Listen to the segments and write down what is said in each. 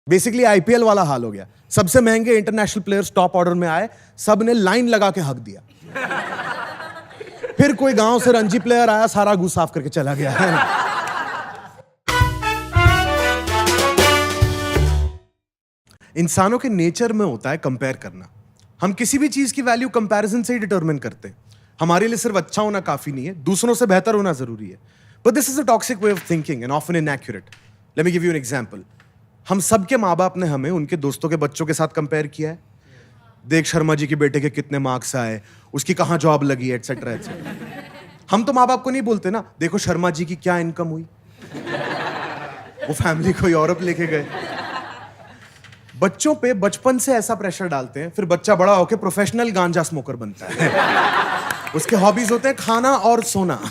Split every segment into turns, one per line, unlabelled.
Basically IPL वाला हाल हो गया। सबसे महंगे इंटरनेशनल प्लेयर्स टॉप ऑर्डर में आए, सब ने लाइन लगा के हक दिया। फिर कोई गांव से रणजी प्लेयर आया, सारा गू साफ करके चला गया है ना? इंसानों के नेचर में होता है कंपेयर करना। हम किसी भी चीज की वैल्यू कंपैरिजन से ही डिटरमिन करते हैं। हमारे लिए सिर्फ अच्छा होना काफी नहीं है, दूसरों से बेहतर होना जरूरी है। But this is a toxic way of thinking and often inaccurate. Let me give you an example. हम सबके माँ बाप ने हमें उनके दोस्तों के बच्चों के साथ कंपेयर किया है। देख शर्मा जी के बेटे के कितने मार्क्स आए, उसकी कहाँ जॉब लगी, एटसेट्रा एटसेट्रा। हम तो माँ बाप को नहीं बोलते ना, देखो शर्मा जी की क्या इनकम हुई, वो फैमिली को यूरोप लेके गए। बच्चों पे बचपन से ऐसा प्रेशर डालते हैं, फिर बच्चा बड़ा होकर प्रोफेशनल गांजा स्मोकर बनता है। उसके हॉबीज होते हैं खाना और सोना,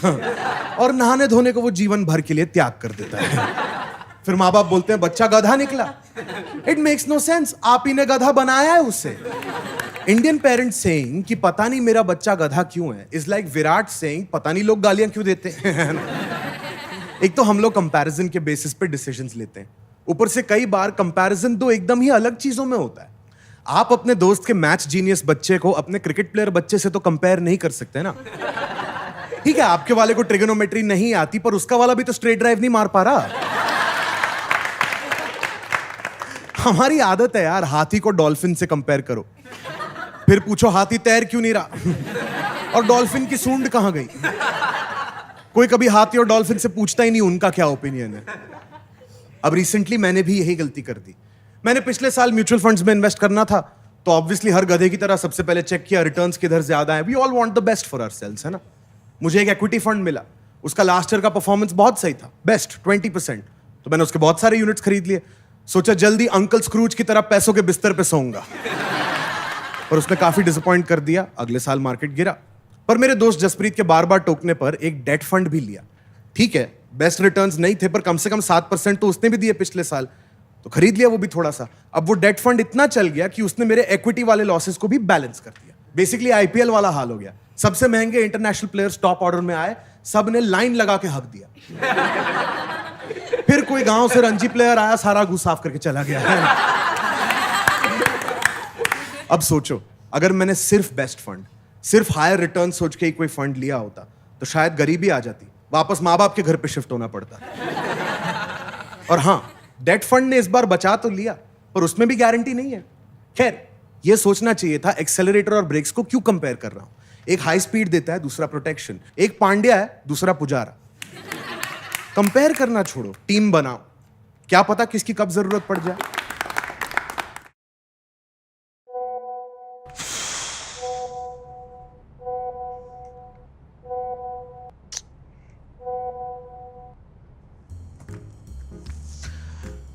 और नहाने धोने को वो जीवन भर के लिए त्याग कर देता है। फिर माँ बाप बोलते हैं बच्चा गधा निकला। इट मेक्स नो सेंस, आप ही ने गधा बनाया है उसे। इंडियन पेरेंट्स सेइंग कि पता नहीं मेरा बच्चा गधा क्यों है इज लाइक विराट सेइंग पता नहीं लोग गालियां क्यों देते हैं। एक तो हम लोग कंपैरिजन के बेसिस पे डिसीजंस लेते हैं, ऊपर से कई बार कंपैरिजन दो एकदम ही अलग चीजों में होता है। आप अपने दोस्त के मैच जीनियस बच्चे को अपने क्रिकेट प्लेयर बच्चे से तो कंपेयर नहीं कर सकते ना। ठीक है, आपके वाले को ट्रिगोनोमेट्री नहीं आती, पर उसका वाला भी तो स्ट्रेट ड्राइव नहीं मार पा रहा। हमारी आदत है यार, हाथी को डॉल्फिन से कंपेयर करो, फिर पूछो हाथी तैर क्यों नहीं रहा, और डॉल्फिन की सूंड कहां गई। कोई कभी हाथी और डॉल्फिन से पूछता ही नहीं उनका क्या ओपिनियन है। अब रिसेंटली मैंने भी यही गलती कर दी। मैंने पिछले साल म्यूचुअल फंड्स में इन्वेस्ट करना था, तो ऑब्वियसली हर गधे की तरह सबसे पहले चेक किया रिटर्न्स किधर ज्यादा है। We all want the best for ourselves, है ना। मुझे एक इक्विटी फंड मिला, उसका लास्ट ईयर का परफॉर्मेंस बहुत सही था, बेस्ट 20%। तो मैंने उसके बहुत सारे यूनिट्स खरीद लिए। सोचा जल्दी अंकल स्क्रूज की तरह पैसों के बिस्तर पे सोऊंगा, पर उसने काफी डिसअपॉइंट कर दिया। अगले साल मार्केट गिरा। पर मेरे दोस्त जसप्रीत के बार बार टोकने पर एक डेट फंड भी लिया। ठीक है, बेस्ट रिटर्न्स नहीं थे, पर कम से कम 7% तो उसने भी दिए पिछले साल, तो खरीद लिया वो भी थोड़ा सा। अब वो डेट फंड इतना चल गया कि उसने मेरे इक्विटी वाले लॉसेस को भी बैलेंस कर दिया। बेसिकली आईपीएल वाला हाल हो गया। सबसे महंगे इंटरनेशनल प्लेयर्स टॉप ऑर्डर में आए, सब ने लाइन लगा के हक दिया। फिर कोई गांव से रणजी प्लेयर आया, सारा गू साफ करके चला गया है ना? अब सोचो, अगर मैंने सिर्फ बेस्ट फंड, सिर्फ हायर रिटर्न सोच के ही कोई फंड लिया होता, तो शायद गरीबी आ जाती, वापस माँ बाप के घर पे शिफ्ट होना पड़ता। और हाँ, डेट फंड ने इस बार बचा तो लिया, पर उसमें भी गारंटी नहीं है। खैर, यह सोचना चाहिए था एक्सेलरेटर और ब्रेक्स को क्यों कंपेयर कर रहा हूं। एक हाई स्पीड देता है, दूसरा प्रोटेक्शन। एक पांड्या है, दूसरा पुजारा। कंपेयर करना छोड़ो, टीम बनाओ। क्या पता किसकी कब जरूरत पड़ जाए।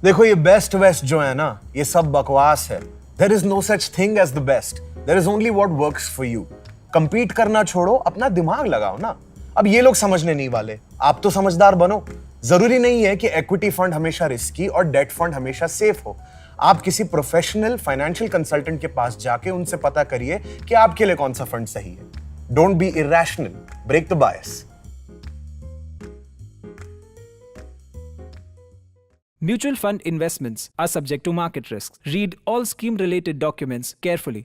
देखो, ये बेस्ट वेस्ट जो है ना, ये सब बकवास है। There is no such thing as the best, there is only what works for you. Compete करना छोड़ो, अपना दिमाग लगाओ ना। अब ये लोग समझने नहीं वाले, आप तो समझदार बनो। जरूरी नहीं है कि इक्विटी फंड हमेशा रिस्की और डेट फंड हमेशा सेफ हो। आप किसी प्रोफेशनल फाइनेंशियल कंसल्टेंट के पास जाके उनसे पता करिए कि आपके लिए कौन सा फंड सही है। Don't be irrational, break the bias.
Mutual fund investments are subject to market risks. Read all scheme related documents carefully.